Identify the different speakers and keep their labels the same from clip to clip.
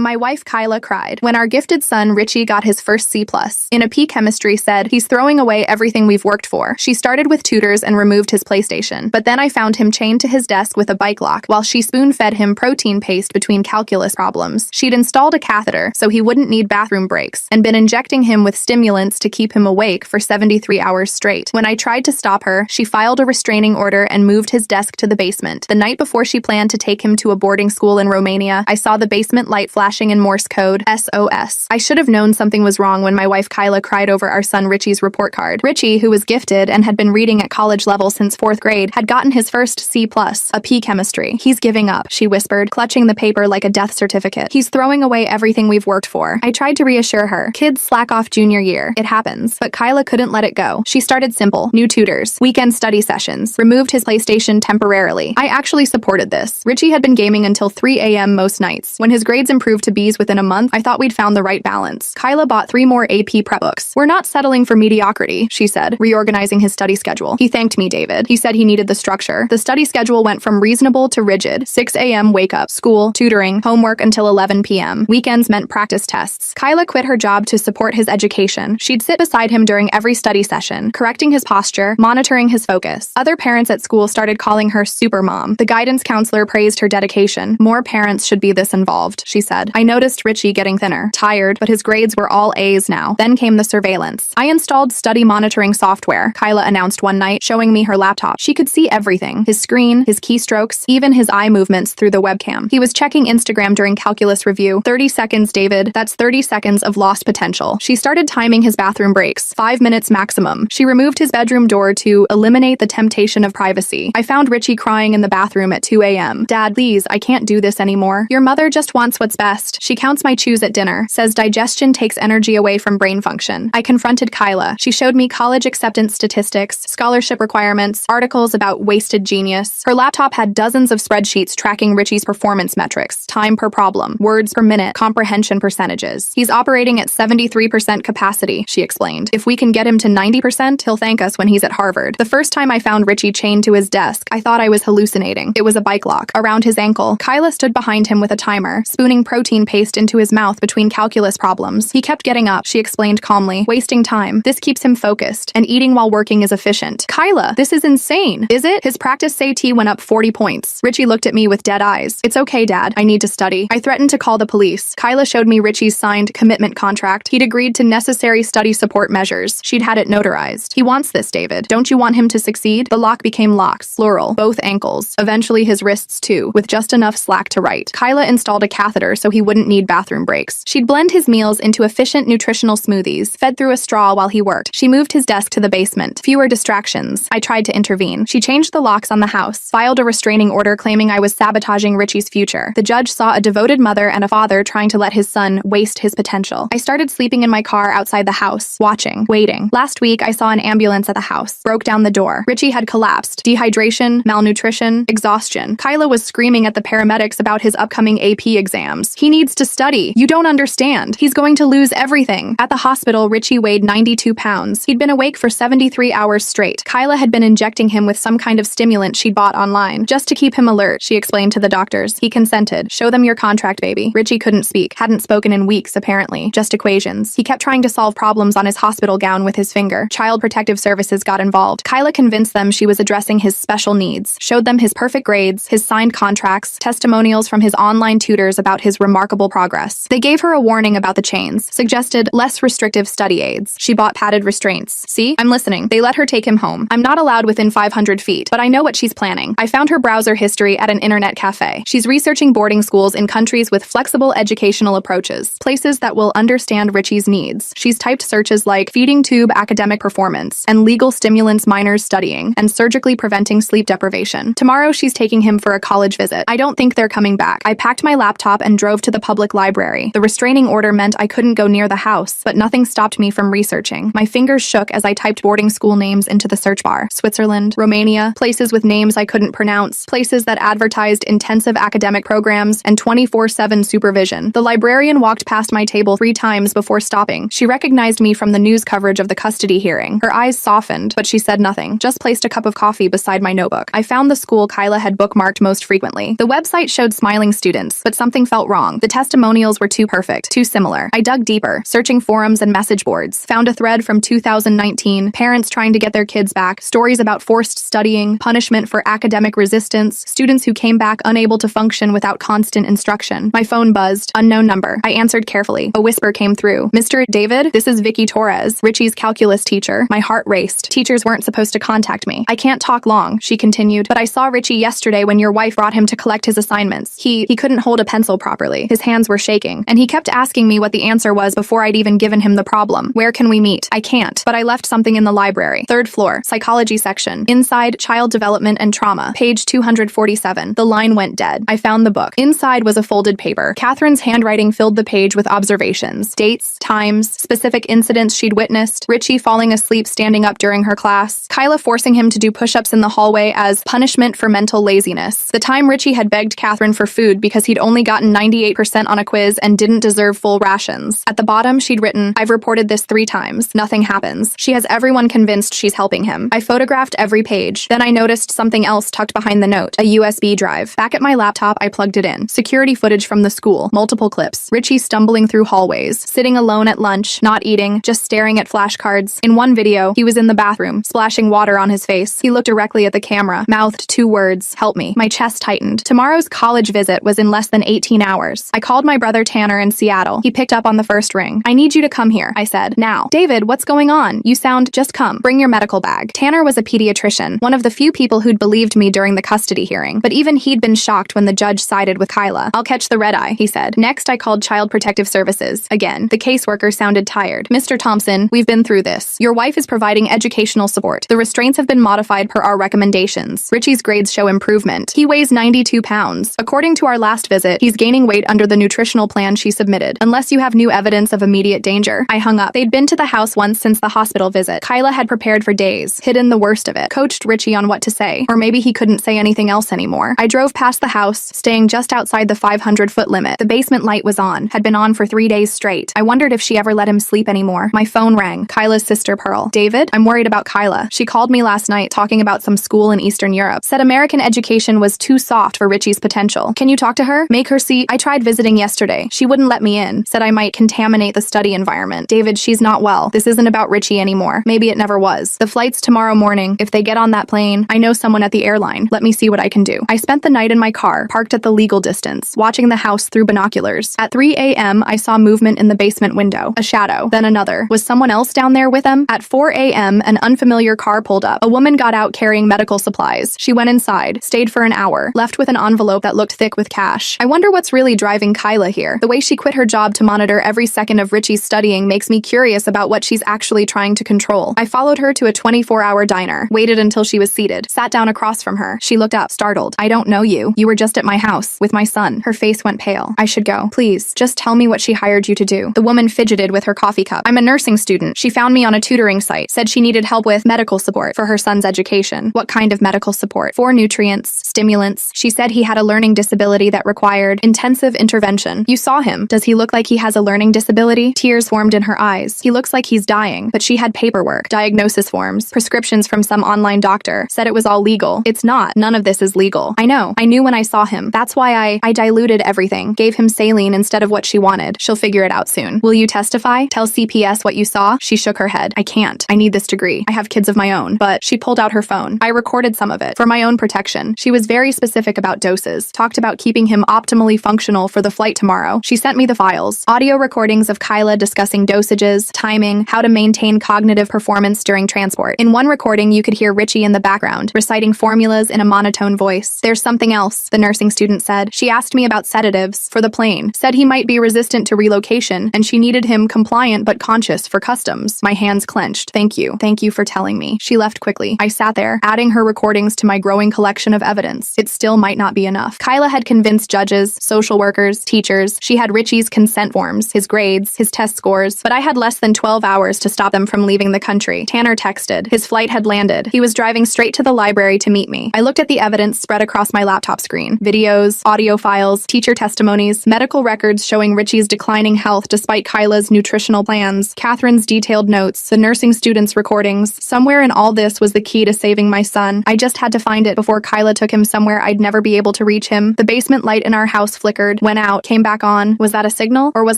Speaker 1: My wife Kyla cried when our gifted son Richie got his first C+. In a P chemistry said, he's throwing away everything we've worked for. She started with tutors and removed his PlayStation, but then I found him chained to his desk with a bike lock while she spoon-fed him protein paste between calculus problems. She'd installed a catheter so he wouldn't need bathroom breaks and been injecting him with stimulants to keep him awake for 73 hours straight. When I tried to stop her, she filed a restraining order and moved his desk to the basement. The night before she planned to take him to a boarding school in Romania, I saw the basement light flashing in Morse code, SOS. I should have known something was wrong when my wife Kyla cried over our son Richie's report card. Richie, who was gifted and had been reading at college level since 4th grade, had gotten his first C+, a P chemistry. He's giving up, she whispered, clutching the paper like a death certificate. He's throwing away everything we've worked for. I tried to reassure her. Kids slack off junior year. It happens. But Kyla couldn't let it go. She started simple. New tutors, weekend study sessions, removed his PlayStation temporarily. I actually supported this. Richie had been gaming until 3 a.m. most nights. When his grades improved to B's within a month, I thought we'd found the right balance. Kyla bought 3 more AP prep books. We're not settling for mediocrity, she said, reorganizing his study schedule. He thanked me, David. He said he needed the structure. The study schedule went from reasonable to rigid. 6 a.m. wake up, school, tutoring, homework until 11 p.m. Weekends meant practice tests. Kyla quit her job to support his education. She'd sit beside him during every study session, correcting his posture, monitoring his focus. Other parents at school started calling her super mom. The guidance counselor praised her dedication. More parents should be this involved, she said. I noticed Richie getting thinner, tired, but his grades were all A's now. Then came the surveillance. I installed study monitoring software, Kyla announced one night, showing me her laptop. She could see everything. His screen, his keystrokes, even his eye movements through the webcam. He was checking Instagram during calculus review. 30 seconds, David. That's 30 seconds of lost potential. She started timing his bathroom breaks. 5 minutes maximum. She removed his bedroom door to eliminate the temptation of privacy. I found Richie crying in the bathroom at 2 a.m. Dad, please, I can't do this anymore. Your mother just wants what's best. She counts my chews at dinner, says digestion takes energy away from brain function. I confronted Kyla. She showed me college acceptance statistics, scholarship requirements, articles about wasted genius. Her laptop had dozens of spreadsheets tracking Richie's performance metrics, time per problem, words per minute, comprehension percentages. He's operating at 73% capacity, she explained. If we can get him to 90%, he'll thank us when he's at Harvard. The first time I found Richie chained to his desk, I thought I was hallucinating. It was a bike lock around his ankle. Kyla stood behind him with a timer, spooning protein paste into his mouth between calculus problems. He kept getting up, she explained calmly, wasting time. This keeps him focused, and eating while working is efficient. Kyla, this is insane. Is it? His practice SAT went up 40 points. Richie looked at me with dead eyes. It's okay, Dad. I need to study. I threatened to call the police. Kyla showed me Richie's signed commitment contract. He'd agreed to necessary study support measures. She'd had it notarized. He wants this, David. Don't you want him to succeed? The lock became locks, plural, both ankles. Eventually his wrists too, with just enough slack to write. Kyla installed a catheter so he wouldn't need bathroom breaks. She'd blend his meals into efficient nutritional smoothies, fed through a straw while he worked. She moved his desk to the basement. Fewer distractions. I tried to intervene. She changed the locks on the house, filed a restraining order claiming I was sabotaging Richie's future. The judge saw a devoted mother and a father trying to let his son waste his potential. I started sleeping in my car outside the house, watching, waiting. Last week, I saw an ambulance at the house, broke down the door. Richie had collapsed. Dehydration, malnutrition, exhaustion. Kyla was screaming at the paramedics about his upcoming AP exams. He needs to study. You don't understand. He's going to lose everything. At the hospital, Richie weighed 92 pounds. He'd been awake for 73 hours straight. Kyla had been injecting him with some kind of stimulant she'd bought online, just to keep him alert, she explained to the doctors. He consented. Show them your contract, baby. Richie couldn't speak. Hadn't spoken in weeks, apparently. Just equations. He kept trying to solve problems on his hospital gown with his finger. Child Protective Services got involved. Kyla convinced them she was addressing his special needs, showed them his perfect grades, his signed contracts, testimonials from his online tutors about his remarkable progress. They gave her a warning about the chains, suggested less restrictive study aids. She bought padded restraints. See? I'm listening. They let her take him home. I'm not allowed within 500 feet, but I know what she's planning. I found her browser history at an internet cafe. She's researching boarding schools in countries with flexible educational approaches, places that will understand Richie's needs. She's typed searches like feeding tube academic performance and legal stimulants minors studying and surgically preventing sleep deprivation. Tomorrow she's taking him for a college visit. I don't think they're coming back. I packed my laptop and drove to the public library. The restraining order meant I couldn't go near the house, but nothing stopped me from researching. My fingers shook as I typed boarding school names into the search bar. Switzerland, Romania, places with names I couldn't pronounce, places that advertised intensive academic programs and 24/7 supervision. The librarian walked past my table 3 times before stopping. She recognized me from the news coverage of the custody hearing. Her eyes softened, but she said nothing, just placed a cup of coffee beside my notebook. I found the school Kyla had bookmarked most frequently. The website showed smiling students, but something felt wrong. wrong. The testimonials were too perfect, too similar. I dug deeper, searching forums and message boards. Found a thread from 2019, parents trying to get their kids back, stories about forced studying, punishment for academic resistance, students who came back unable to function without constant instruction. My phone buzzed. Unknown number. I answered carefully. A whisper came through. Mr. David, this is Vicky Torres, Richie's calculus teacher. My heart raced. Teachers weren't supposed to contact me. I can't talk long, she continued, but I saw Richie yesterday when your wife brought him to collect his assignments. He couldn't hold a pencil properly. His hands were shaking, and he kept asking me what the answer was before I'd even given him the problem. Where can we meet? I can't, but I left something in the library. 3rd floor, psychology section. Inside, child development and trauma. Page 247. The line went dead. I found the book. Inside was a folded paper. Catherine's handwriting filled the page with observations, dates, times, specific incidents she'd witnessed, Richie falling asleep standing up during her class, Kyla forcing him to do push-ups in the hallway as punishment for mental laziness, the time Richie had begged Catherine for food because he'd only gotten 98% on a quiz and didn't deserve full rations. At the bottom, she'd written, I've reported this 3 times. Nothing happens. She has everyone convinced she's helping him. I photographed every page. Then I noticed something else tucked behind the note, a USB drive. Back at my laptop, I plugged it in. Security footage from the school, multiple clips. Richie stumbling through hallways, sitting alone at lunch, not eating, just staring at flashcards. In one video, he was in the bathroom, splashing water on his face. He looked directly at the camera, mouthed 2 words, help me. My chest tightened. Tomorrow's college visit was in less than 18 hours. I called my brother Tanner in Seattle. He picked up on the first ring. I need you to come here, I said. Now. David, what's going on? You sound, just come. Bring your medical bag. Tanner was a pediatrician, one of the few people who'd believed me during the custody hearing, but even he'd been shocked when the judge sided with Kyla. I'll catch the red eye, he said. Next, I called Child Protective Services. Again, the caseworker sounded tired. Mr. Thompson, we've been through this. Your wife is providing educational support. The restraints have been modified per our recommendations. Richie's grades show improvement. He weighs 92 pounds. According to our last visit, he's gaining weight under the nutritional plan she submitted. Unless you have new evidence of immediate danger. I hung up. They'd been to the house once since the hospital visit. Kyla had prepared for days, hidden the worst of it, coached Richie on what to say. Or maybe he couldn't say anything else anymore. I drove past the house, staying just outside the 500-foot limit. The basement light was on, had been on for 3 days straight. I wondered if she ever let him sleep anymore. My phone rang. Kyla's sister Pearl. David, I'm worried about Kyla. She called me last night talking about some school in Eastern Europe. Said American education was too soft for Richie's potential. Can you talk to her? Make her see. I tried visiting yesterday. She wouldn't let me in. Said I might contaminate the study environment. David, she's not well. This isn't about Richie anymore. Maybe it never was. The flight's tomorrow morning. If they get on that plane, I know someone at the airline. Let me see what I can do. I spent the night in my car, parked at the legal distance, watching the house through binoculars. At 3 a.m., I saw movement in the basement window. A shadow, then another. Was someone else down there with them? At 4 a.m., an unfamiliar car pulled up. A woman got out carrying medical supplies. She went inside, stayed for an hour, left with an envelope that looked thick with cash. I wonder what's really driving Kyla here. The way she quit her job to monitor every second of Richie's studying makes me curious about what she's actually trying to control. I followed her to a 24-hour diner, waited until she was seated, sat down across from her. She looked up, startled. I don't know you. You were just at my house, with my son. Her face went pale. I should go. Please, just tell me what she hired you to do. The woman fidgeted with her coffee cup. I'm a nursing student. She found me on a tutoring site, said she needed help with medical support for her son's education. What kind of medical support? For nutrients, stimulants. She said he had a learning disability that required intensive intervention. You saw him. Does he look like he has a learning disability? Tears formed in her eyes. He looks like he's dying, but she had paperwork, diagnosis forms, prescriptions from some online doctor, said it was all legal. It's not. None of this is legal. I know. I knew when I saw him. That's why I diluted everything, gave him saline instead of what she wanted. She'll figure it out soon. Will you testify? Tell CPS what you saw? She shook her head. I can't. I need this degree. I have kids of my own. But she pulled out her phone. I recorded some of it for my own protection. She was very specific about doses, talked about keeping him optimally functional for the flight tomorrow. She sent me the files. Audio recordings of Kyla discussing dosages, timing, how to maintain cognitive performance during transport. In one recording, you could hear Richie in the background, reciting formulas in a monotone voice. There's something else, the nursing student said. She asked me about sedatives for the plane, said he might be resistant to relocation, and she needed him compliant but conscious for customs. My hands clenched. Thank you. Thank you for telling me. She left quickly. I sat there, adding her recordings to my growing collection of evidence. It still might not be enough. Kyla had convinced judges, social workers, teachers. She had Richie's consent forms, his grades, his test scores, but I had less than 12 hours to stop them from leaving the country. Tanner texted. His flight had landed. He was driving straight to the library to meet me. I looked at the evidence spread across my laptop screen. Videos, audio files, teacher testimonies, medical records showing Richie's declining health despite Kyla's nutritional plans, Catherine's detailed notes, the nursing students' recordings. Somewhere in all this was the key to saving my son. I just had to find it before Kyla took him somewhere I'd never be able to reach him. The basement light in our house flickered. went out, came back on. Was that a signal? Or was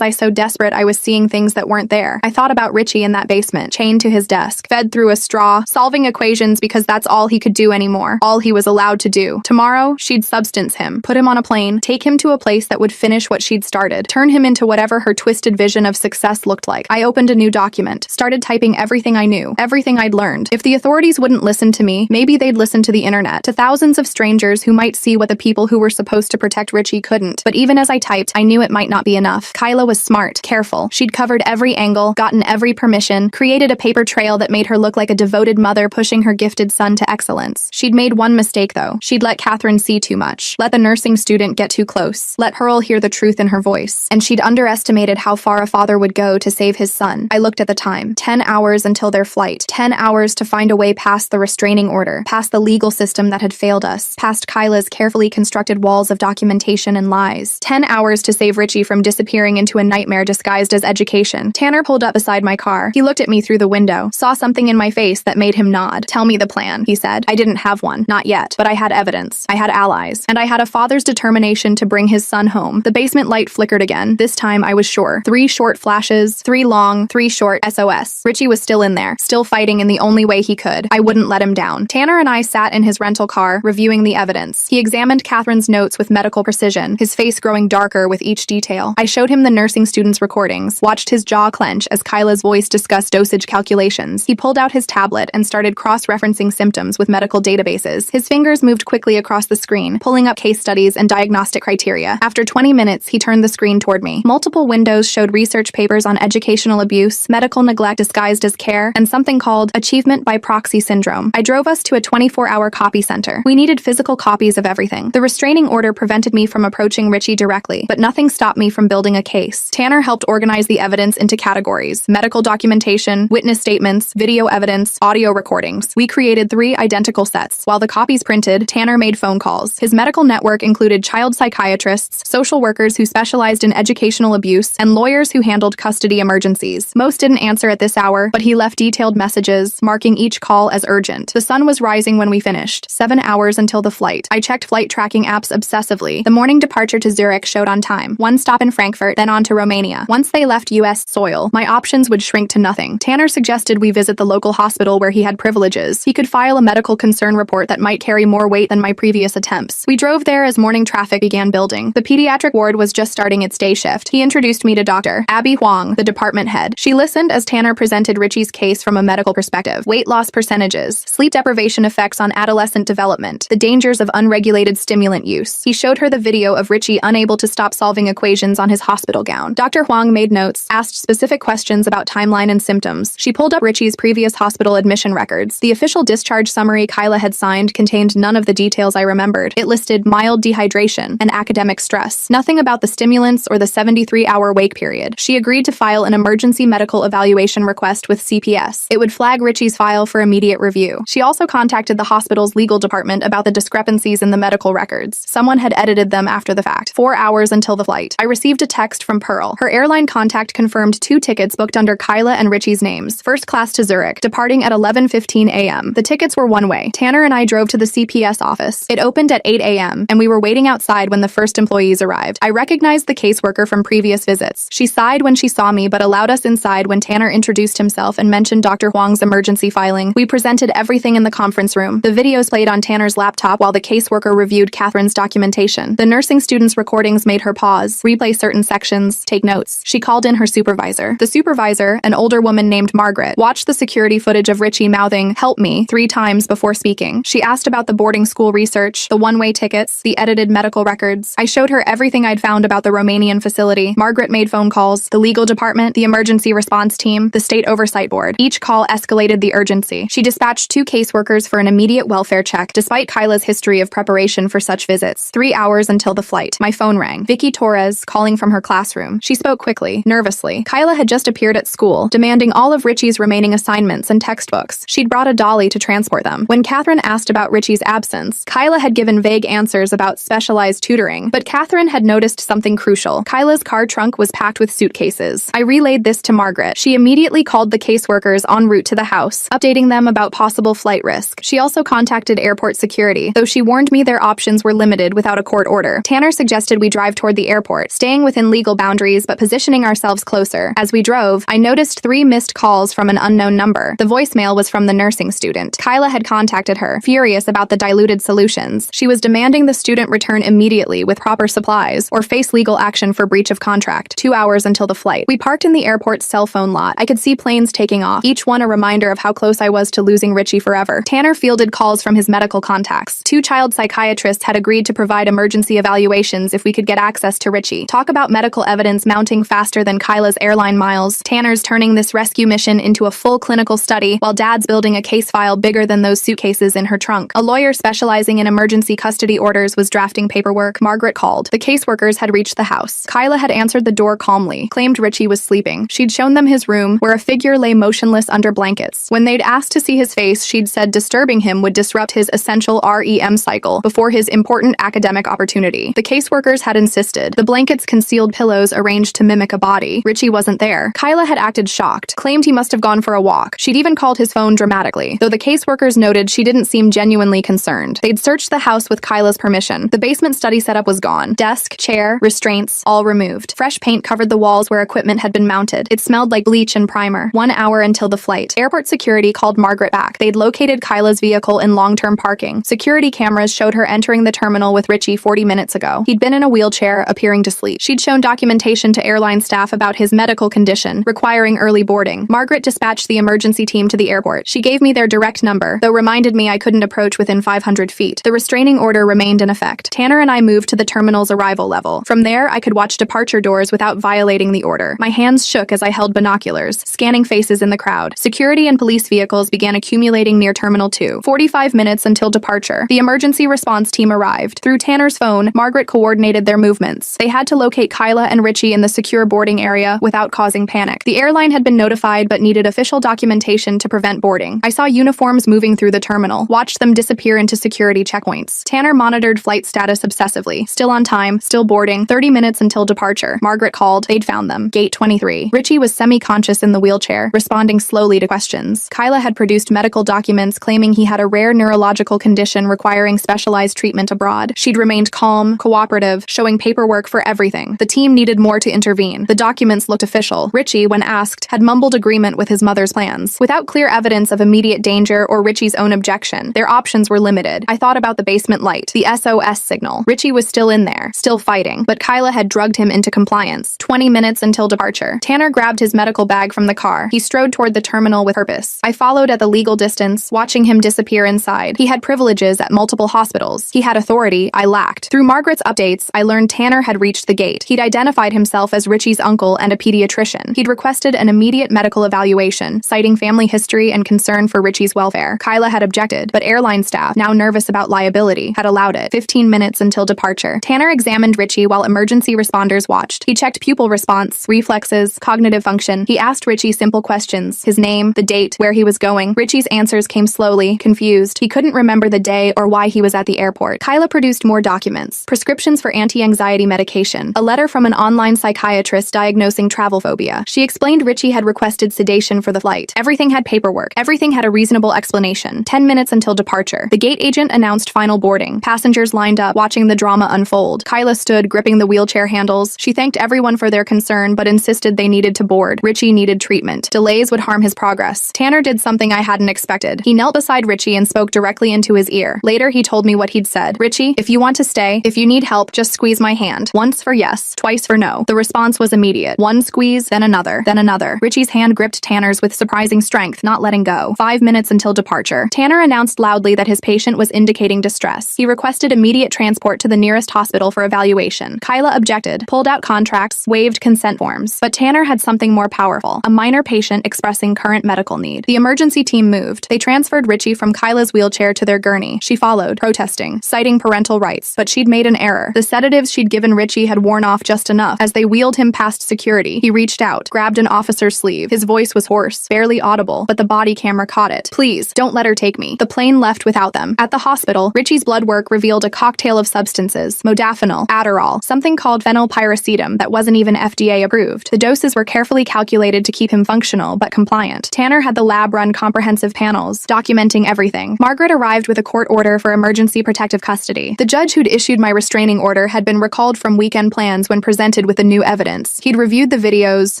Speaker 1: I so desperate I was seeing things that weren't there? I thought about Richie in that basement, chained to his desk, fed through a straw, solving equations because that's all he could do anymore, all he was allowed to do. Tomorrow, she'd substance him, put him on a plane, take him to a place that would finish what she'd started, turn him into whatever her twisted vision of success looked like. I opened a new document, started typing everything I knew, everything I'd learned. If the authorities wouldn't listen to me, maybe they'd listen to the internet, to thousands of strangers who might see what the people who were supposed to protect Richie couldn't. But even as I typed, I knew it might not be enough. Kyla was smart, careful. She'd covered every angle, gotten every permission, created a paper trail that made her look like a devoted mother pushing her gifted son to excellence. She'd made one mistake, though. She'd let Catherine see too much, let the nursing student get too close, let Pearl hear the truth in her voice. And she'd underestimated how far a father would go to save his son. I looked at the time. 10 hours until their flight. 10 hours to find a way past the restraining order, past the legal system that had failed us, past Kyla's carefully constructed walls of documentation and lies. 10 hours to save Richie from disappearing into a nightmare disguised as education. Tanner pulled up beside my car. He looked at me through the window, saw something in my face that made him nod. "Tell me the plan," he said. I didn't have one. Not yet. But I had evidence. I had allies. And I had a father's determination to bring his son home. The basement light flickered again. This time I was sure. 3 short flashes, 3 long, 3 short, SOS. Richie was still in there, still fighting in the only way he could. I wouldn't let him down. Tanner and I sat in his rental car, reviewing the evidence. He examined Catherine's notes with medical precision, his face growing darker with each detail. I showed him the nursing student's recordings, watched his jaw clench as Kyla's voice discussed dosage calculations. He pulled out his tablet and started cross-referencing symptoms with medical databases. His fingers moved quickly across the screen, pulling up case studies and diagnostic criteria. After 20 minutes, he turned the screen toward me. Multiple windows showed research papers on educational abuse, medical neglect disguised as care, and something called achievement by proxy syndrome. I drove us to a 24-hour copy center. We needed physical copies of everything. The restraining order prevented me from approaching Richie directly, but nothing stopped me from building a case. Tanner helped organize the evidence into categories: medical documentation, witness statements, video evidence, audio recordings. We created 3 identical sets. While the copies printed, Tanner made phone calls. His medical network included child psychiatrists, social workers who specialized in educational abuse, and lawyers who handled custody emergencies. Most didn't answer at this hour, but he left detailed messages, marking each call as urgent. The sun was rising when we finished. 7 hours until the flight. I checked flight tracking apps obsessively. The morning departure to Zurich showed on time. 1 stop in Frankfurt, then on to Romania. Once they left US soil, my options would shrink to nothing. Tanner suggested we visit the local hospital where he had privileges. He could file a medical concern report that might carry more weight than my previous attempts. We drove there as morning traffic began building. The pediatric ward was just starting its day shift. He introduced me to Dr. Abby Huang, the department head. She listened as Tanner presented Richie's case from a medical perspective. Weight loss percentages, sleep deprivation effects on adolescent development, the dangers of unregulated stimulant use. He showed her the video of Richie unable to stop solving equations on his hospital gown. Dr. Huang made notes, asked specific questions about timeline and symptoms. She pulled up Richie's previous hospital admission records. The official discharge summary Kyla had signed contained none of the details I remembered. It listed mild dehydration and academic stress. Nothing about the stimulants or the 73-hour wake period. She agreed to file an emergency medical evaluation request with CPS. It would flag Richie's file for immediate review. She also contacted the hospital's legal department about the discrepancies in the medical records. Someone had edited them after the fact. 4 hours until the flight. I received a text from Pearl. Her airline contact confirmed 2 tickets booked under Kyla and Richie's names. First class to Zurich, departing at 11:15 a.m. The tickets were one-way. Tanner and I drove to the CPS office. It opened at 8 a.m., and we were waiting outside when the first employees arrived. I recognized the caseworker from previous visits. She sighed when she saw me, but allowed us inside when Tanner introduced himself and mentioned Dr. Huang's emergency filing. We presented everything in the conference room. The videos played on Tanner's laptop while the caseworker reviewed Catherine's documentation. The nursing student's recordings made her pause, replay certain sections, take notes. She called in her supervisor. The supervisor, an older woman named Margaret, watched the security footage of Richie mouthing, "Help me," 3 times before speaking. She asked about the boarding school research, the one-way tickets, the edited medical records. I showed her everything I'd found about the Romanian facility. Margaret made phone calls. The legal department, the emergency response team, the state oversight board. Each call escalated the urgency. She dispatched 2 caseworkers for an immediate welfare check, despite Kyla's history of preparation for such visits. 3 hours until the flight. My phone rang. Vicky Torres, calling from her classroom. She spoke quickly, nervously. Kyla had just appeared at school, demanding all of Richie's remaining assignments and textbooks. She'd brought a dolly to transport them. When Catherine asked about Richie's absence, Kyla had given vague answers about specialized tutoring, but Catherine had noticed something crucial. Kyla's car trunk was packed with suitcases. I relayed this to Margaret. She immediately called the caseworkers en route to the house, updating them about possible flight risk. She also contacted airport security, though she warned me their options were limited without a court order. Tanner suggested suggested we drive toward the airport, staying within legal boundaries but positioning ourselves closer. As we drove, I noticed 3 missed calls from an unknown number. The voicemail was from the nursing student. Kyla had contacted her, furious about the diluted solutions. She was demanding the student return immediately with proper supplies, or face legal action for breach of contract. 2 hours until the flight. We parked in the airport's cell phone lot. I could see planes taking off, each one a reminder of how close I was to losing Richie forever. Tanner fielded calls from his medical contacts. 2 child psychiatrists had agreed to provide emergency evaluations if we could get access to Richie. Talk about medical evidence mounting faster than Kyla's airline miles. Tanner's turning this rescue mission into a full clinical study, while Dad's building a case file bigger than those suitcases in her trunk. A lawyer specializing in emergency custody orders was drafting paperwork. Margaret called. The caseworkers had reached the house. Kyla had answered the door calmly, claimed Richie was sleeping. She'd shown them his room, where a figure lay motionless under blankets. When they'd asked to see his face, she'd said disturbing him would disrupt his essential REM cycle before his important academic opportunity. The caseworkers had insisted. The blankets concealed pillows arranged to mimic a body. Richie wasn't there. Kyla had acted shocked, claimed he must have gone for a walk. She'd even called his phone dramatically, though the caseworkers noted she didn't seem genuinely concerned. They'd searched the house with Kyla's permission. The basement study setup was gone. Desk, chair, restraints, all removed. Fresh paint covered the walls where equipment had been mounted. It smelled like bleach and primer. 1 hour until the flight. Airport security called Margaret back. They'd located Kyla's vehicle in long-term parking. Security cameras showed her entering the terminal with Richie 40 minutes ago. He'd been in a wheelchair, appearing to sleep. She'd shown documentation to airline staff about his medical condition, requiring early boarding. Margaret dispatched the emergency team to the airport. She gave me their direct number, though reminded me I couldn't approach within 500 feet. The restraining order remained in effect. Tanner and I moved to the terminal's arrival level. From there, I could watch departure doors without violating the order. My hands shook as I held binoculars, scanning faces in the crowd. Security and police vehicles began accumulating near Terminal 2. 45 minutes until departure. The emergency response team arrived. Through Tanner's phone, Margaret coordinated their movements. They had to locate Kyla and Richie in the secure boarding area without causing panic. The airline had been notified but needed official documentation to prevent boarding. I saw uniforms moving through the terminal, watched them disappear into security checkpoints. Tanner monitored flight status obsessively. Still on time, still boarding, 30 minutes until departure. Margaret called. They'd found them. Gate 23. Richie was semi-conscious in the wheelchair, responding slowly to questions. Kyla had produced medical documents claiming he had a rare neurological condition requiring specialized treatment abroad. She'd remained calm, cooperative, showing paperwork for everything. The team needed more to intervene. The documents looked official. Richie, when asked, had mumbled agreement with his mother's plans. Without clear evidence of immediate danger or Richie's own objection, their options were limited. I thought about the basement light, the SOS signal. Richie was still in there, still fighting, but Kyla had drugged him into compliance. 20 minutes until departure. Tanner grabbed his medical bag from the car. He strode toward the terminal with purpose. I followed at the legal distance, watching him disappear inside. He had privileges at multiple hospitals. He had authority I lacked. Through Margaret's updates, I learned Tanner had reached the gate. He'd identified himself as Richie's uncle and a pediatrician. He'd requested an immediate medical evaluation, citing family history and concern for Richie's welfare. Kyla had objected, but airline staff, now nervous about liability, had allowed it. 15 minutes until departure. Tanner examined Richie while emergency responders watched. He checked pupil response, reflexes, cognitive function. He asked Richie simple questions: his name, the date, where he was going. Richie's answers came slowly, confused. He couldn't remember the day or why he was at the airport. Kyla produced more documents: prescriptions for anti-anxiety medication, a letter from an online psychiatrist diagnosing travel phobia. She explained Richie had requested sedation for the flight. Everything had paperwork. Everything had a reasonable explanation. 10 minutes until departure. The gate agent announced final boarding. Passengers lined up, watching the drama unfold. Kyla stood, gripping the wheelchair handles. She thanked everyone for their concern, but insisted they needed to board. Richie needed treatment. Delays would harm his progress. Tanner did something I hadn't expected. He knelt beside Richie and spoke directly into his ear. Later, he told me what he'd said. "Richie, if you want to stay, if you need help, just squeeze my hand. Once for yes, twice for no." The response was immediate. One squeeze, then another, then another. Richie's hand gripped Tanner's with surprising strength, not letting go. 5 minutes until departure. Tanner announced loudly that his patient was indicating distress. He requested immediate transport to the nearest hospital for evaluation. Kyla objected, pulled out contracts, waived consent forms. But Tanner had something more powerful: a minor patient expressing current medical need. The emergency team moved. They transferred Richie from Kyla's wheelchair to their gurney. She followed, protesting, citing parental rights. But she'd made an error. The sedatives she'd given Richie had worn off just enough. As they wheeled him past security, he reached out, grabbed an officer's sleeve. His voice was hoarse, barely audible, but the body camera caught it. "Please, don't let her take me." The plane left without them. At the hospital, Richie's blood work revealed a cocktail of substances: modafinil, Adderall, something called phenylpiracetam that wasn't even FDA approved. The doses were carefully calculated to keep him functional but compliant. Tanner had the lab run comprehensive panels, documenting everything. Margaret arrived with a court order for emergency protective custody. The judge who'd issued my restraining order order had been recalled from weekend plans when presented with the new evidence. He'd reviewed the videos,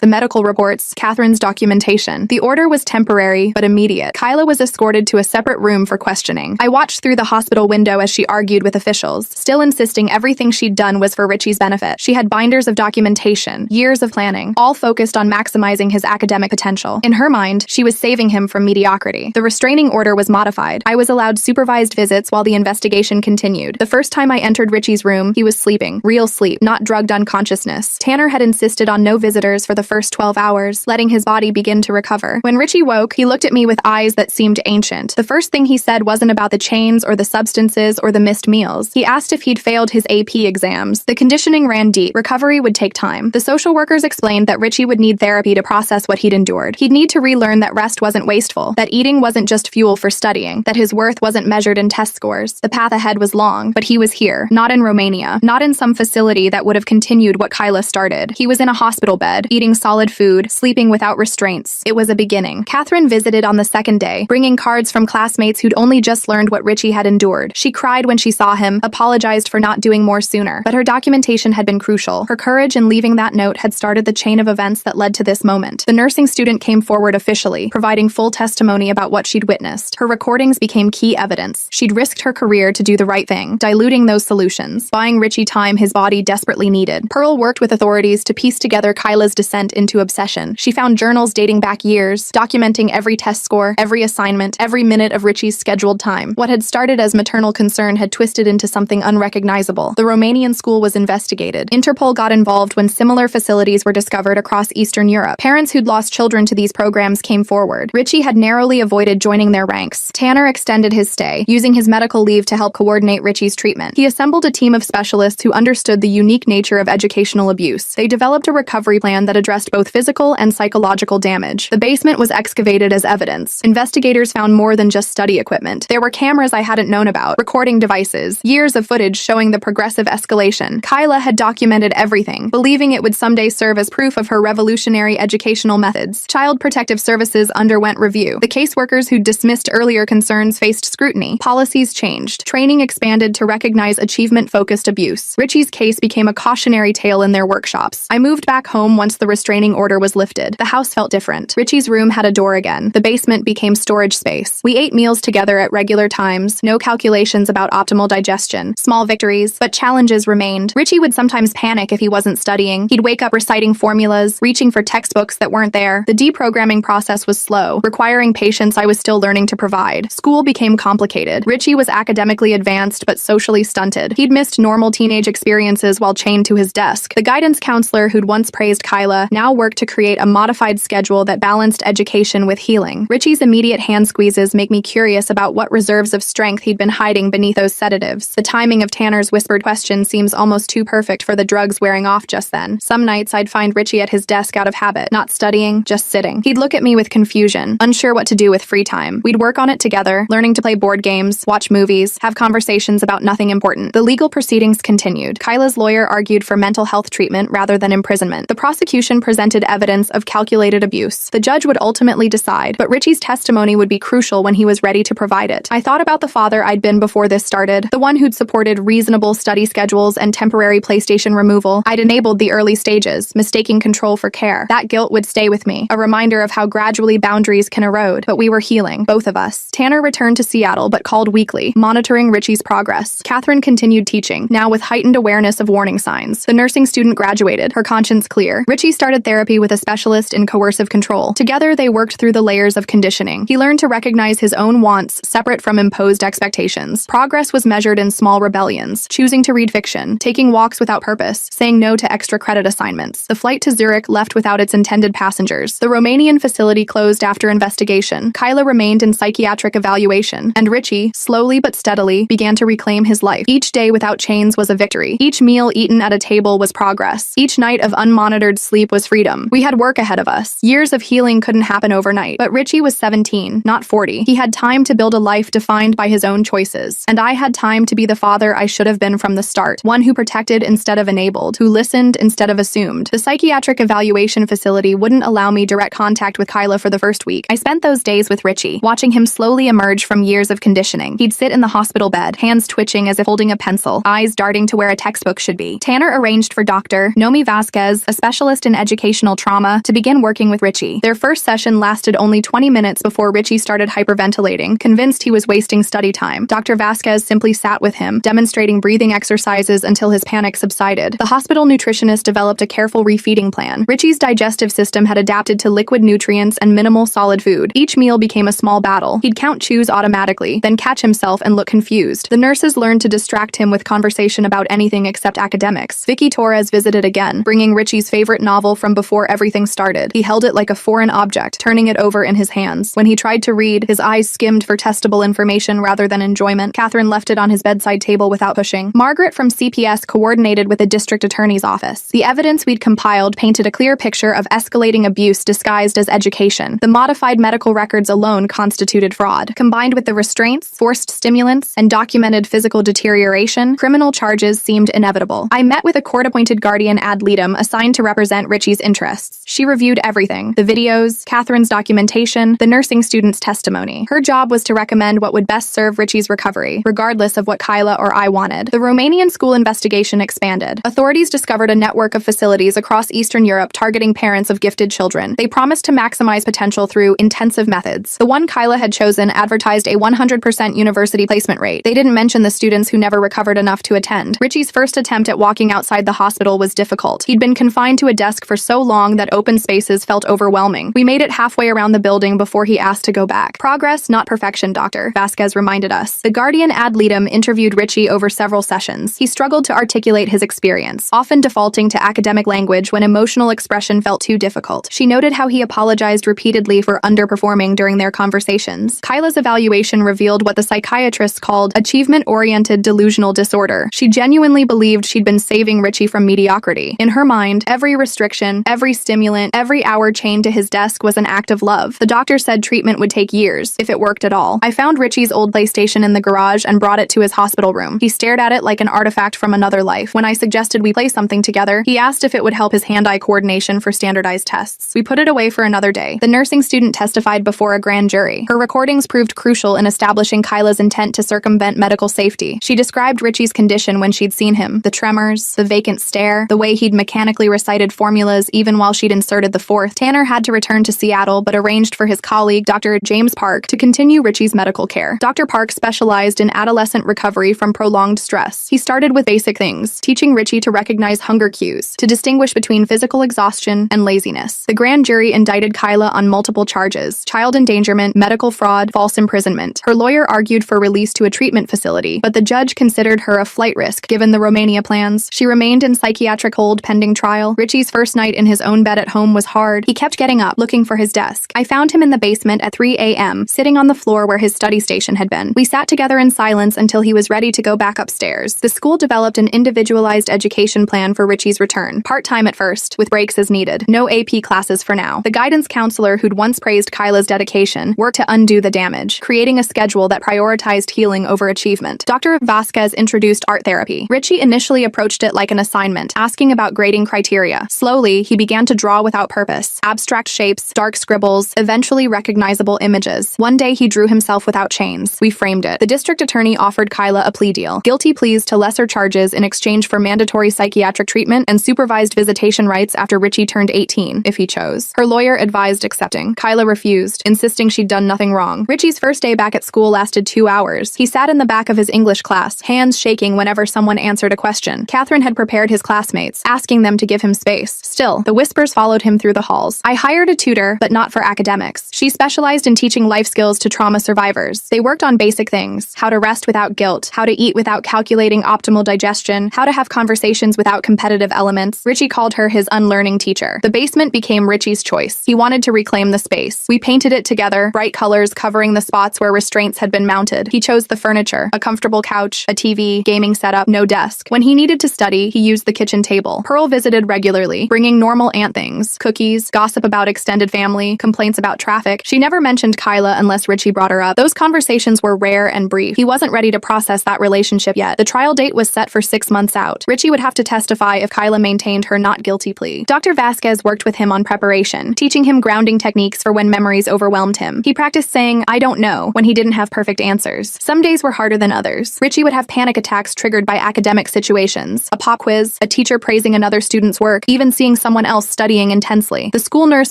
Speaker 1: the medical reports, Catherine's documentation. The order was temporary, but immediate. Kyla was escorted to a separate room for questioning. I watched through the hospital window as she argued with officials, still insisting everything she'd done was for Richie's benefit. She had binders of documentation, years of planning, all focused on maximizing his academic potential. In her mind, she was saving him from mediocrity. The restraining order was modified. I was allowed supervised visits while the investigation continued. The first time I entered Richie's room, he was sleeping. Real sleep, not drugged unconsciousness. Tanner had insisted on no visitors for the first 12 hours, letting his body begin to recover. When Richie woke, he looked at me with eyes that seemed ancient. The first thing he said wasn't about the chains or the substances or the missed meals. He asked if he'd failed his AP exams. The conditioning ran deep. Recovery would take time. The social workers explained that Richie would need therapy to process what he'd endured. He'd need to relearn that rest wasn't wasteful, that eating wasn't just fuel for studying, that his worth wasn't measured in test scores. The path ahead was long, but he was here, not in Romania, not in some facility that would have continued what Kyla started. He was in a hospital bed, eating solid food, sleeping without restraints. It was a beginning. Catherine visited on the second day, bringing cards from classmates who'd only just learned what Richie had endured. She cried when she saw him, apologized for not doing more sooner, but her documentation had been crucial. Her courage in leaving that note had started the chain of events that led to this moment. The nursing student came forward officially, providing full testimony about what she'd witnessed. Her recordings became key evidence. She'd risked her career to do the right thing, diluting those solutions, buying Richie time his body desperately needed. Pearl worked with authorities to piece together Kyla's descent into obsession. She found journals dating back years, documenting every test score, every assignment, every minute of Richie's scheduled time. What had started as maternal concern had twisted into something unrecognizable. The Romanian school was investigated. Interpol got involved when similar facilities were discovered across Eastern Europe. Parents who'd lost children to these programs came forward. Richie had narrowly avoided joining their ranks. Tanner extended his stay, using his medical leave to help coordinate Richie's treatment. He assembled a team of specialists who understood the unique nature of educational abuse. They developed a recovery plan that addressed both physical and psychological damage. The basement was excavated as evidence. Investigators found more than just study equipment. There were cameras I hadn't known about, recording devices, years of footage showing the progressive escalation. Kyla had documented everything, believing it would someday serve as proof of her revolutionary educational methods. Child Protective Services underwent review. The caseworkers who dismissed earlier concerns faced scrutiny. Policies changed. Training expanded to recognize achievement-focused abuse. Richie's case became a cautionary tale in their workshops. I moved back home once the restraining order was lifted. The house felt different. Richie's room had a door again. The basement became storage space. We ate meals together at regular times. No calculations about optimal digestion. Small victories, but challenges remained. Richie would sometimes panic if he wasn't studying. He'd wake up reciting formulas, reaching for textbooks that weren't there. The deprogramming process was slow, requiring patience I was still learning to provide. School became complicated. Richie was academically advanced but socially stunted. He'd missed normal teenage experiences while chained to his desk. The guidance counselor who'd once praised Kyla now worked to create a modified schedule that balanced education with healing. Richie's immediate hand squeezes make me curious about what reserves of strength he'd been hiding beneath those sedatives. The timing of Tanner's whispered question seems almost too perfect for the drugs wearing off just then. Some nights I'd find Richie at his desk out of habit, not studying, just sitting. He'd look at me with confusion, unsure what to do with free time. We'd work on it together, learning to play board games, watch movies, have conversations about nothing important. The legal proceedings continued. Kyla's lawyer argued for mental health treatment rather than imprisonment. The prosecution presented evidence of calculated abuse. The judge would ultimately decide, but Richie's testimony would be crucial when he was ready to provide it. I thought about the father I'd been before this started, the one who'd supported reasonable study schedules and temporary PlayStation removal. I'd enabled the early stages, mistaking control for care. That guilt would stay with me, a reminder of how gradually boundaries can erode, but we were healing, both of us. Tanner returned to Seattle but called weekly, monitoring Richie's progress. Catherine continued teaching, now with heightened awareness of warning signs. The nursing student graduated, her conscience clear. Richie started therapy with a specialist in coercive control. Together, they worked through the layers of conditioning. He learned to recognize his own wants, separate from imposed expectations. Progress was measured in small rebellions, choosing to read fiction, taking walks without purpose, saying no to extra credit assignments. The flight to Zurich left without its intended passengers. The Romanian facility closed after investigation. Kyla remained in psychiatric evaluation, and Richie, slowly but steadily, began to reclaim his life. Each day without chains was a victory. Each meal eaten at a table was progress. Each night of unmonitored sleep was freedom. We had work ahead of us. Years of healing couldn't happen overnight, but Richie was 17, not 40. He had time to build a life defined by his own choices, and I had time to be the father I should have been from the start, one who protected instead of enabled, who listened instead of assumed. The psychiatric evaluation facility wouldn't allow me direct contact with Kyla for the first week. I spent those days with Richie, watching him slowly emerge from years of conditioning. He'd sit in the hospital bed, hands twitching as if holding a pencil, eyes dark starting to where a textbook should be. Tanner arranged for Dr. Nomi Vasquez, a specialist in educational trauma, to begin working with Richie. Their first session lasted only 20 minutes before Richie started hyperventilating, convinced he was wasting study time. Dr. Vasquez simply sat with him, demonstrating breathing exercises until his panic subsided. The hospital nutritionist developed a careful refeeding plan. Richie's digestive system had adapted to liquid nutrients and minimal solid food. Each meal became a small battle. He'd count chews automatically, then catch himself and look confused. The nurses learned to distract him with conversation about anything except academics. Vicky Torres visited again, bringing Richie's favorite novel from before everything started. He held it like a foreign object, turning it over in his hands. When he tried to read, his eyes skimmed for testable information rather than enjoyment. Catherine left it on his bedside table without pushing. Margaret from CPS coordinated with the district attorney's office. The evidence we'd compiled painted a clear picture of escalating abuse disguised as education. The modified medical records alone constituted fraud. Combined with the restraints, forced stimulants, and documented physical deterioration, criminal charges seemed inevitable. I met with a court-appointed guardian ad litem assigned to represent Richie's interests. She reviewed everything: the videos, Catherine's documentation, the nursing student's testimony. Her job was to recommend what would best serve Richie's recovery, regardless of what Kyla or I wanted. The Romanian school investigation expanded. Authorities discovered a network of facilities across Eastern Europe targeting parents of gifted children. They promised to maximize potential through intensive methods. The one Kyla had chosen advertised a 100% university placement rate. They didn't mention the students who never recovered enough to attend. Richie's first attempt at walking outside the hospital was difficult. He'd been confined to a desk for so long that open spaces felt overwhelming. We made it halfway around the building before he asked to go back. Progress, not perfection, Dr. Vasquez reminded us. The guardian ad litem interviewed Richie over several sessions. He struggled to articulate his experience, often defaulting to academic language when emotional expression felt too difficult. She noted how he apologized repeatedly for underperforming during their conversations. Kyla's evaluation revealed what the psychiatrists called achievement-oriented delusional disorder. She genuinely believed she'd been saving Richie from mediocrity. In her mind, every restriction, every stimulant, every hour chained to his desk was an act of love. The doctor said treatment would take years, if it worked at all. I found Richie's old PlayStation in the garage and brought it to his hospital room. He stared at it like an artifact from another life. When I suggested we play something together, he asked if it would help his hand-eye coordination for standardized tests. We put it away for another day. The nursing student testified before a grand jury. Her recordings proved crucial in establishing Kyla's intent to circumvent medical safety. She described Richie's condition when she'd seen him: the tremors, the vacant stare, the way he'd mechanically recited formulas even while she'd inserted the fourth. Tanner had to return to Seattle but arranged for his colleague, Dr. James Park, to continue Richie's medical care. Dr. Park specialized in adolescent recovery from prolonged stress. He started with basic things, teaching Richie to recognize hunger cues, to distinguish between physical exhaustion and laziness. The grand jury indicted Kyla on multiple charges: child endangerment, medical fraud, false imprisonment. Her lawyer argued for release to a treatment facility, but the judge considered her a flight risk given the Romania plans. She remained in psychiatric hold pending trial. Richie's first night in his own bed at home was hard. He kept getting up, looking for his desk. I found him in the basement at 3 a.m., sitting on the floor where his study station had been. We sat together in silence until he was ready to go back upstairs. The school developed an individualized education plan for Richie's return. Part-time at first, with breaks as needed. No AP classes for now. The guidance counselor who'd once praised Kyla's dedication worked to undo the damage, creating a schedule that prioritized healing over achievement. Dr. Vasquez introduced art therapy. Richie initially approached it like an assignment, asking about grading criteria. Slowly, he began to draw without purpose. Abstract shapes, dark scribbles, eventually recognizable images. One day he drew himself without chains. We framed it. The district attorney offered Kyla a plea deal. Guilty pleas to lesser charges in exchange for mandatory psychiatric treatment and supervised visitation rights after Richie turned 18, if he chose. Her lawyer advised accepting. Kyla refused, insisting she'd done nothing wrong. Richie's first day back at school lasted 2 hours. He sat in the back of his English class, hands shaking whenever someone answered a question. Catherine had prepared his classmates, asking them to give him space. Still, the whispers followed him through the halls. I hired a tutor, but not for academics. She specialized in teaching life skills to trauma survivors. They worked on basic things: how to rest without guilt, how to eat without calculating optimal digestion, how to have conversations without competitive elements. Richie called her his unlearning teacher. The basement became Richie's choice. He wanted to reclaim the space. We painted it together, bright colors covering the spots where restraints had been mounted. He chose the furniture: a comfortable couch, a TV, gaming setup, no desk. When he needed to study, he used the kitchen table. Pearl visited regularly, bringing normal aunt things: cookies, gossip about extended family, complaints about traffic. She never mentioned Kyla unless Richie brought her up. Those conversations were rare and brief. He wasn't ready to process that relationship yet. The trial date was set for 6 months out. Richie would have to testify if Kyla maintained her not guilty plea. Dr. Vasquez worked with him on preparation, teaching him grounding techniques for when memories overwhelmed him. He practiced saying, "I don't know," when he didn't have perfect answers. Some days were harder than others. Richie would have panic attacks triggered triggered by academic situations. A pop quiz, a teacher praising another student's work, even seeing someone else studying intensely. The school nurse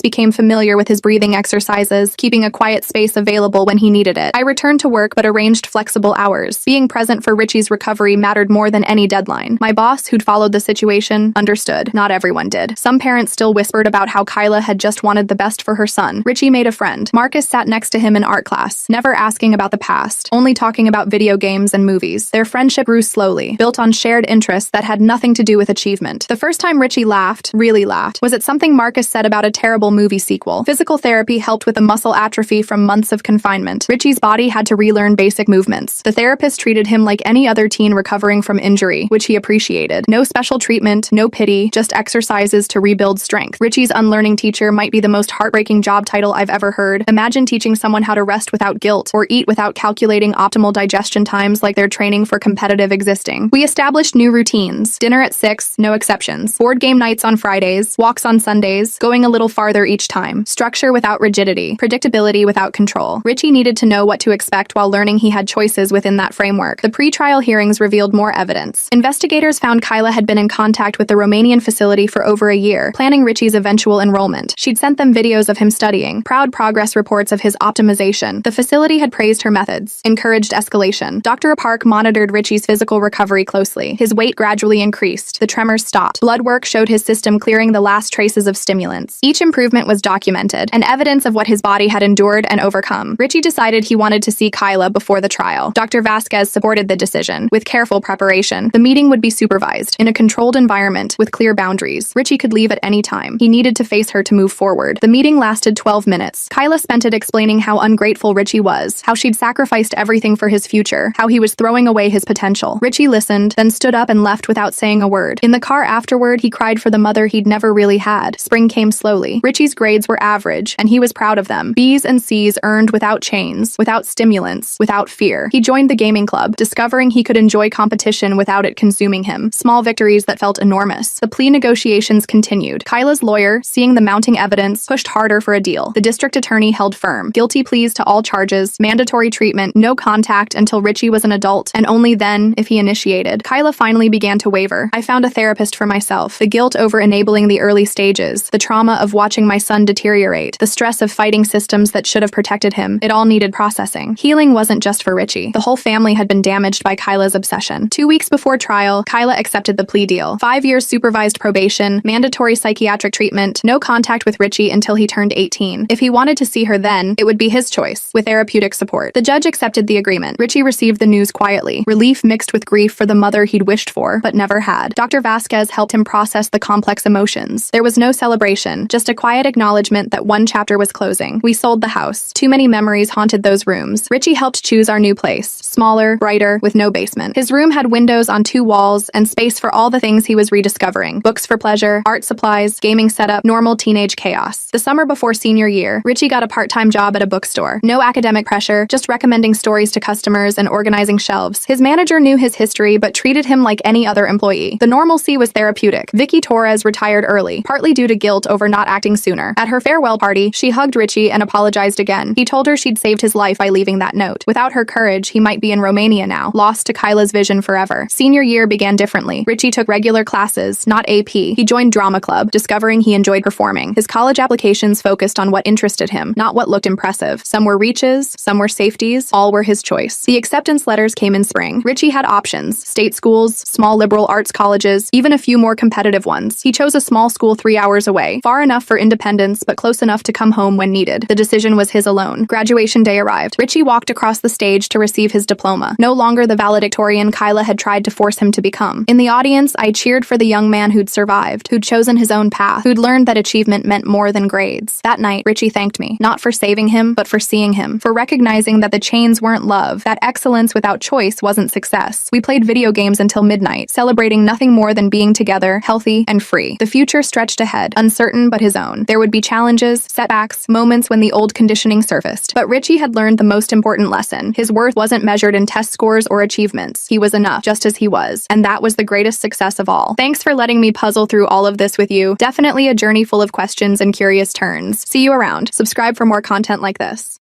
Speaker 1: became familiar with his breathing exercises, keeping a quiet space available when he needed it. I returned to work but arranged flexible hours. Being present for Richie's recovery mattered more than any deadline. My boss, who'd followed the situation, understood. Not everyone did. Some parents still whispered about how Kyla had just wanted the best for her son. Richie made a friend. Marcus sat next to him in art class, never asking about the past, only talking about video games and movies. Their friendship grew slowly, built on shared interests that had nothing to do with achievement. The first time Richie laughed, really laughed, was at something Marcus said about a terrible movie sequel. Physical therapy helped with the muscle atrophy from months of confinement. Richie's body had to relearn basic movements. The therapist treated him like any other teen recovering from injury, which he appreciated. No special treatment, no pity, just exercises to rebuild strength. Richie's unlearning teacher might be the most heartbreaking job title I've ever heard. Imagine teaching someone how to rest without guilt, or eat without calculating optimal digestion times like they're training for competitive existing. We established new routines. Dinner at 6, no exceptions. Board game nights on Fridays, walks on Sundays, going a little farther each time. Structure without rigidity, predictability without control. Richie needed to know what to expect while learning he had choices within that framework. The pre-trial hearings revealed more evidence. Investigators found Kyla had been in contact with the Romanian facility for over a year, planning Richie's eventual enrollment. She'd sent them videos of him studying, proud progress reports of his optimization. The facility had praised her methods, encouraged escalation. Dr. Park monitored Richie's physical recovery closely. His weight gradually increased. The tremors stopped. Blood work showed his system clearing the last traces of stimulants. Each improvement was documented, and evidence of what his body had endured and overcome. Richie decided he wanted to see Kyla before the trial. Dr. Vasquez supported the decision. With careful preparation, the meeting would be supervised, in a controlled environment, with clear boundaries. Richie could leave at any time. He needed to face her to move forward. The meeting lasted 12 minutes. Kyla spent it explaining how ungrateful Richie was, how she'd sacrificed everything for his future, how he was throwing away his potential. Richie listened, then stood up and left without saying a word. In the car afterward, he cried for the mother he'd never really had. Spring came slowly. Richie's grades were average, and he was proud of them. B's and C's earned without chains, without stimulants, without fear. He joined the gaming club, discovering he could enjoy competition without it consuming him. Small victories that felt enormous. The plea negotiations continued. Kyla's lawyer, seeing the mounting evidence, pushed harder for a deal. The district attorney held firm. Guilty pleas to all charges, mandatory treatment, no contact until Richie was an adult, and only then if he initiated. Kyla finally began to waver. I found a therapist for myself. The guilt over enabling the early stages, the trauma of watching my son deteriorate, the stress of fighting systems that should have protected him, it all needed processing. Healing wasn't just for Richie. The whole family had been damaged by Kyla's obsession. 2 weeks before trial, Kyla accepted the plea deal. 5 years supervised probation, mandatory psychiatric treatment, no contact with Richie until he turned 18. If he wanted to see her then, it would be his choice, with therapeutic support. The judge accepted the agreement. Richie received the news quietly, relief mixed with grief for the mother he'd wished for, but never had. Dr. Vasquez helped him process the complex emotions. There was no celebration, just a quiet acknowledgement that one chapter was closing. We sold the house. Too many memories haunted those rooms. Richie helped choose our new place. Smaller, brighter, with no basement. His room had windows on 2 walls and space for all the things he was rediscovering. Books for pleasure, art supplies, gaming setup, normal teenage chaos. The summer before senior year, Richie got a part-time job at a bookstore. No academic pressure, just recommending stories to customers and organizing shelves. His manager knew his history but treated him like any other employee. The normalcy was therapeutic. Vicky Torres retired early, partly due to guilt over not acting sooner. At her farewell party, she hugged Richie and apologized again. He told her she'd saved his life by leaving that note. Without her courage, he might be in Romania now, lost to Kyla's vision forever. Senior year began differently. Richie took regular classes, not AP. He joined drama club, discovering he enjoyed performing. His college applications focused on what interested him, not what looked impressive. Some were reaches, some were safeties, all were his choice. The acceptance letters came in spring. Richie had options: state schools, small liberal arts colleges, even a few more competitive ones. He chose a small school 3 hours away, far enough for independence but close enough to come home when needed. The decision was his alone. Graduation day arrived. Richie walked across the stage to receive his diploma, no longer the valedictorian Kyla had tried to force him to become. In the audience, I cheered for the young man who'd survived, who'd chosen his own path, who'd learned that achievement meant more than grades. That night, Richie thanked me, not for saving him, but for seeing him, for recognizing that the chains weren't love, that excellence without choice wasn't success. We played video games until midnight, celebrating nothing more than being together, healthy and free. The future stretched ahead, uncertain but his own. There would be challenges, setbacks, moments when the old conditioning surfaced. But Richie had learned the most important lesson. His worth wasn't measured in test scores or achievements. He was enough, just as he was. And that was the greatest success of all. Thanks for letting me puzzle through all of this with you. Definitely a journey full of questions and curious turns. See you around. Subscribe for more content like this.